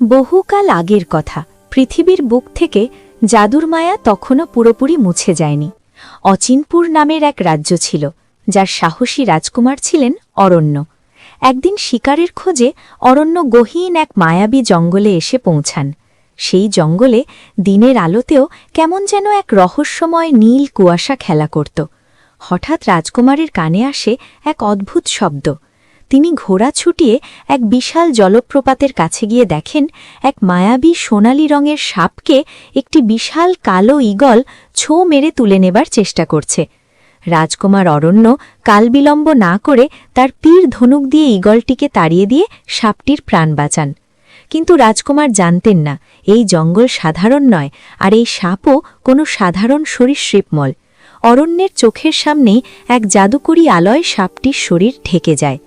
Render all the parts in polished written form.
বহুকাল আগের কথা। পৃথিবীর বুক থেকে জাদুর মায়া তখনও পুরোপুরি মুছে যায়নি। অচিনপুর নামের এক রাজ্য ছিল, যার সাহসী রাজকুমার ছিলেন অরণ্য। একদিন শিকারের খোঁজে অরণ্য গহীন এক মায়াবী জঙ্গলে এসে পৌঁছান। সেই জঙ্গলে দিনের আলোতেও কেমন যেন এক রহস্যময় নীল কুয়াশা খেলা করত। হঠাৎ রাজকুমারের কানে আসে এক অদ্ভুত শব্দ। তিনি ঘোড়া ছুটিয়ে এক বিশাল জলপ্রপাতের কাছে গিয়ে দেখেন এক মায়াবী সোনালি রঙের সাপকে একটি বিশাল কালো ঈগল ছো মেরে তুলে নেবার চেষ্টা করছে। রাজকুমার অরণ্য কালবিলম্ব না করে তার তীর ধনুক দিয়ে ঈগলটিকে তাড়িয়ে দিয়ে সাপটির প্রাণ বাঁচান। কিন্তু রাজকুমার জানতেন না এই জঙ্গল সাধারণ নয়, আর এই সাপও কোনো সাধারণ সরীসৃপমল। অরণ্যের চোখের সামনেই এক জাদুকরী আলোয় সাপটির শরীর ঢেকে যায়।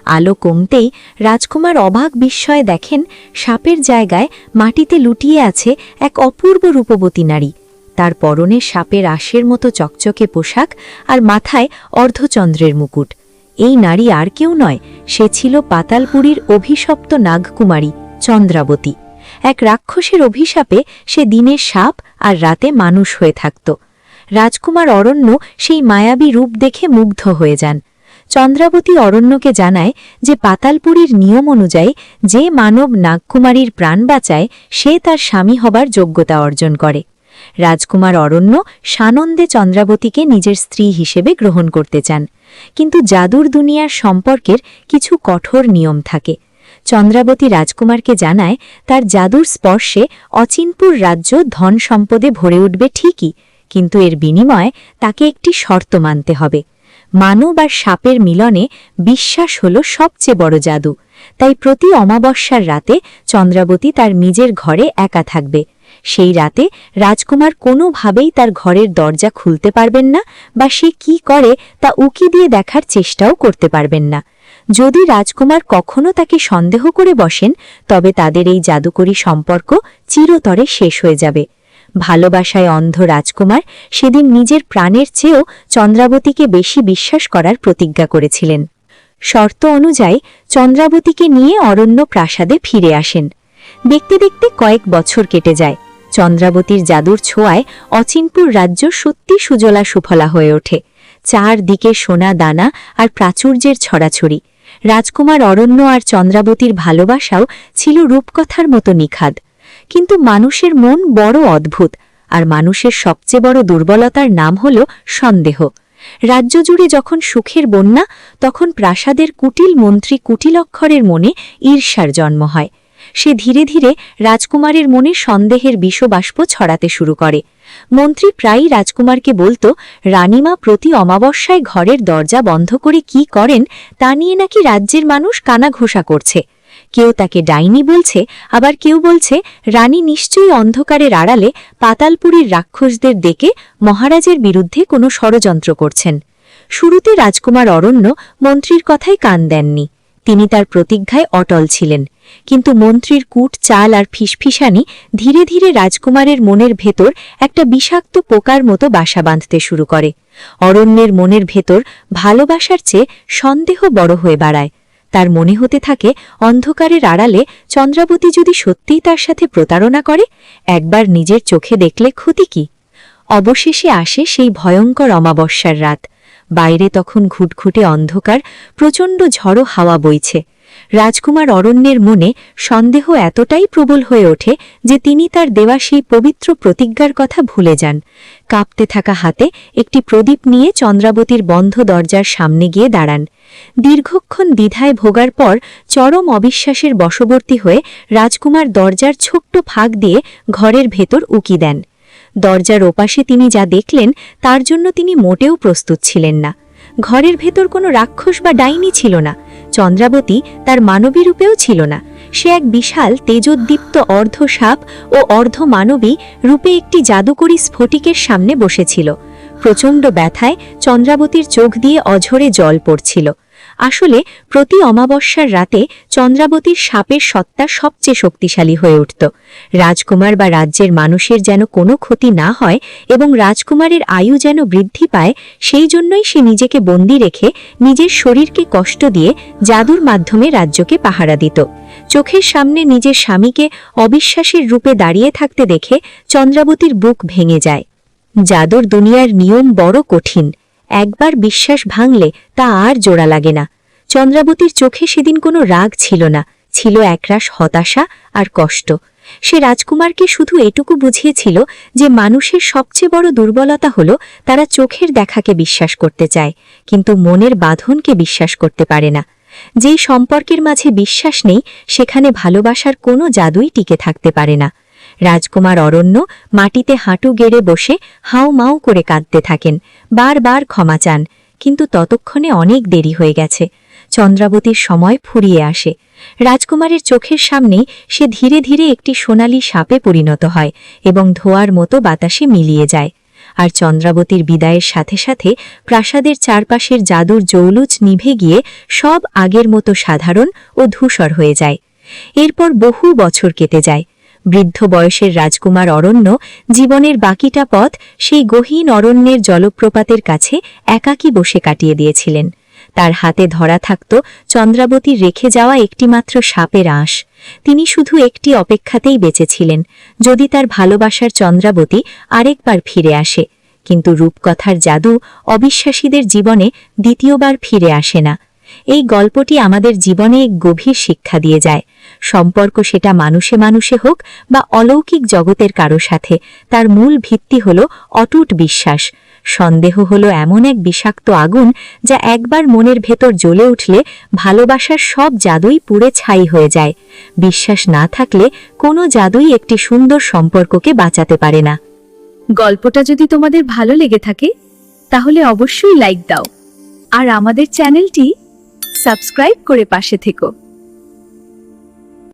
আলো কমতেই রাজকুমার অবাক বিস্ময়ে দেখেন সাপের জায়গায় মাটিতে লুটিয়ে আছে এক অপূর্ব রূপবতী নারী। তার পরনে সাপের আঁশের মতো চকচকে পোশাক আর মাথায় অর্ধচন্দ্রের মুকুট। এই নারী আর কেউ নয়, সে ছিল পাতালপুরীর অভিশপ্ত নাগকুমারী চন্দ্রাবতী। এক রাক্ষসের অভিশাপে সে দিনে সাপ আর রাতে মানুষ হয়ে থাকত। রাজকুমার অরণ্য সেই মায়াবী রূপ দেখে মুগ্ধ হয়ে যান। চন্দ্রাবতী অরণ্যকে জানায় যে পাতালপুরীর নিয়ম অনুযায়ী যে মানব নাগকুমারীর প্রাণ বাঁচায় সে তার স্বামী হবার যোগ্যতা অর্জন করে। রাজকুমার অরণ্য সানন্দে চন্দ্রাবতীকে নিজের স্ত্রী হিসেবে গ্রহণ করতে চান, কিন্তু জাদুর দুনিয়ার সম্পর্কের কিছু কঠোর নিয়ম থাকে। চন্দ্রাবতী রাজকুমারকে জানায় তার জাদুর স্পর্শে অচিনপুর রাজ্য ধন সম্পদে ভরে উঠবে ঠিকই, কিন্তু এর বিনিময়ে তাকে একটি শর্ত মানতে হবে। মানব আর সাপের মিলনে বিশ্বাস হল সবচেয়ে বড় জাদু। তাই প্রতি অমাবস্যার রাতে চন্দ্রাবতী তার নিজের ঘরে একা থাকবে। সেই রাতে রাজকুমার কোনোভাবেই তার ঘরের দরজা খুলতে পারবেন না, বা সে কি করে তা উকি দিয়ে দেখার চেষ্টাও করতে পারবেন না। যদি রাজকুমার কখনো তাকে সন্দেহ করে বসেন, তবে তাদের এই জাদুকরী সম্পর্ক চিরতরে শেষ হয়ে যাবে। ভালোবাসায় অন্ধ রাজকুমার সেদিন নিজের প্রাণের চেয়েও চন্দ্রাবতীকে বেশি বিশ্বাস করার প্রতিজ্ঞা করেছিলেন। শর্ত অনুযায়ী চন্দ্রাবতীকে নিয়ে অরণ্য প্রাসাদে ফিরে আসেন। দেখতে দেখতে কয়েক বছর কেটে যায়। চন্দ্রাবতীর জাদুর ছোঁয়ায় অচিনপুর রাজ্য সত্যি সুজলা সুফলা হয়ে ওঠে। চারদিকে সোনা দানা আর প্রাচুর্যের ছড়াছড়ি। রাজকুমার অরণ্য আর চন্দ্রাবতীর ভালোবাসাও ছিল রূপকথার মতো নিখাদ। কিন্তু মানুষের মন বড় অদ্ভুত, আর মানুষের সবচেয়ে বড় দুর্বলতার নাম হল সন্দেহ। রাজ্য জুড়ে যখন সুখের বন্যা, তখন প্রাসাদের কুটিল মন্ত্রী কুটিলক্ষরের মনে ঈর্ষার জন্ম হয়। সে ধীরে ধীরে রাজকুমারের মনে সন্দেহের বিষবাষ্প ছড়াতে শুরু করে। মন্ত্রী প্রায়ই রাজকুমারকে বলতো রানীমা প্রতি অমাবস্যায় ঘরের দরজা বন্ধ করে কি করেন তা নিয়ে নাকি রাজ্যের মানুষ কানাঘোষা করছে। কেউ তাকে ডাইনি বলছে, আবার কেউ বলছে রানী নিশ্চয়ই অন্ধকারের আড়ালে পাতালপুরীর রাক্ষসদের ডেকে মহারাজের বিরুদ্ধে কোনো ষড়যন্ত্র করছেন। শুরুতে রাজকুমার অরণ্য মন্ত্রীর কথায় কান দেননি। তিনি তার প্রতিজ্ঞায় অটল ছিলেন। কিন্তু মন্ত্রীর কূট চাল আর ফিসফিসানি ধীরে ধীরে রাজকুমারের মনের ভেতর একটা বিষাক্ত পোকার মতো বাসা বাঁধতে শুরু করে। অরণ্যের মনের ভেতর ভালোবাসার চেয়ে সন্দেহ বড় হয়ে বাড়ায়। তার মনে হতে থাকে অন্ধকারের আড়ালে চন্দ্রাবতী যদি সত্যিই তার সাথে প্রতারণা করে, একবার নিজের চোখে দেখলে ক্ষতি কি। অবশেষে আসে সেই ভয়ঙ্কর অমাবস্যার রাত। বাইরে তখন ঘুটঘুটে অন্ধকার, প্রচণ্ড ঝড়ো হাওয়া বইছে। রাজকুমার অরণ্যের মনে সন্দেহ এতটাই প্রবল হয়ে ওঠে যে তিনি তার দেওয়া সেই পবিত্র প্রতিজ্ঞার কথা ভুলে যান। কাঁপতে থাকা হাতে একটি প্রদীপ নিয়ে চন্দ্রাবতীর বন্ধ দরজার সামনে গিয়ে দাঁড়ান। দীর্ঘক্ষণ দ্বিধায় ভোগার পর চরম অবিশ্বাসের বশবর্তী হয়ে রাজকুমার দরজার ছোট্ট ফাঁক দিয়ে ঘরের ভেতর উকি দেন। দরজার ওপাশে তিনি যা দেখলেন তার জন্য তিনি মোটেও প্রস্তুত ছিলেন না। ঘরের ভেতর কোনো রাক্ষস বা ডাইনি ছিল না। চন্দ্রাবতী তার মানবী রূপেও ছিল না। সে এক বিশাল তেজোদ্দীপ্ত অর্ধ সাপ ও অর্ধ মানবী রূপে একটি জাদুকরী স্ফটিকের সামনে বসেছিল। প্রচণ্ড ব্যথায় চন্দ্রাবতীর চোখ দিয়ে অঝরে জল পড়ছিল। আসলে প্রতি অমাবস্যার রাতে চন্দ্রাবতীর সাপের সত্তা সবচেয়ে শক্তিশালী হয়ে উঠত। রাজকুমার বা রাজ্যের মানুষের যেন কোনো ক্ষতি না হয় এবং রাজকুমারের আয়ু যেন বৃদ্ধি পায়, সেই জন্যই সে নিজেকে বন্দী রেখে নিজের শরীরকে কষ্ট দিয়ে জাদুর মাধ্যমে রাজ্যকে পাহারা দিত। চোখের সামনে নিজের স্বামীকে অবিশ্বাসের রূপে দাঁড়িয়ে থাকতে দেখে চন্দ্রাবতীর বুক ভেঙে যায়। জাদুর দুনিয়ার নিয়ম বড় কঠিন, একবার বিশ্বাস ভাঙলে তা আর জোড়া লাগে না। চন্দ্রাবতীর চোখে সেদিন কোনো রাগ ছিল না, ছিল একরাশ হতাশা আর কষ্ট। সে রাজকুমারকে শুধু এটুকু বুঝিয়েছিল যে মানুষের সবচেয়ে বড় দুর্বলতা হল তারা চোখের দেখাকে বিশ্বাস করতে চায়, কিন্তু মনের বাঁধনকে বিশ্বাস করতে পারে না। যেই সম্পর্কের মাঝে বিশ্বাস নেই সেখানে ভালোবাসার কোনো জাদুই টিকে থাকতে পারে না। রাজকুমার অরণ্য মাটিতে হাঁটু গেড়ে বসে হাউ মাউ করে কাঁদতে থাকেন, বারবার ক্ষমা চান, কিন্তু ততক্ষণে অনেক দেরি হয়ে গেছে। চন্দ্রাবতীর সময় ফুরিয়ে আসে। রাজকুমারের চোখের সামনেই সে ধীরে ধীরে একটি সোনালি সাপে পরিণত হয় এবং ধোঁয়ার মতো বাতাসে মিলিয়ে যায়। আর চন্দ্রাবতীর বিদায়ের সাথে সাথে প্রাসাদের চারপাশের জাদুর জৌলুচ নিভে গিয়ে সব আগের মতো সাধারণ ও ধূসর হয়ে যায়। এরপর বহু বছর কেটে যায়। বৃদ্ধ বয়সের রাজকুমার অরণ্য জীবনের বাকিটা পথ সেই গহীন অরণ্যের জলপ্রপাতের কাছে একাকী বসে কাটিয়ে দিয়েছিলেন। তার হাতে ধরা থাকত চন্দ্রাবতীর রেখে যাওয়া একটিমাত্র সাপের আঁশ। তিনি শুধু একটি অপেক্ষাতেই বেঁচেছিলেন, যদি তার ভালোবাসার চন্দ্রাবতী আরেকবার ফিরে আসে। কিন্তু রূপকথার জাদু অবিশ্বাসীদের জীবনে দ্বিতীয়বার ফিরে আসে না। এই গল্পটি আমাদের জীবনে এক গভীর শিক্ষা দিয়ে যায়। সম্পর্ক সেটা মানুষে মানুষে হোক বা অলৌকিক জগতের কারো সাথে, তার মূল ভিত্তি হল অটুট বিশ্বাস। সন্দেহ হলো এমন এক বিষাক্ত আগুন যা একবার মনের ভেতর জ্বলে উঠলে ভালোবাসার সব জাদুই পুড়ে ছাই হয়ে যায়। বিশ্বাস না থাকলে কোনো জাদুই একটি সুন্দর সম্পর্ককে বাঁচাতে পারে না। গল্পটা যদি তোমাদের ভালো লেগে থাকে তাহলে অবশ্যই লাইক দাও আর আমাদের চ্যানেলটি সাবস্ক্রাইব করে পাশে থেকো।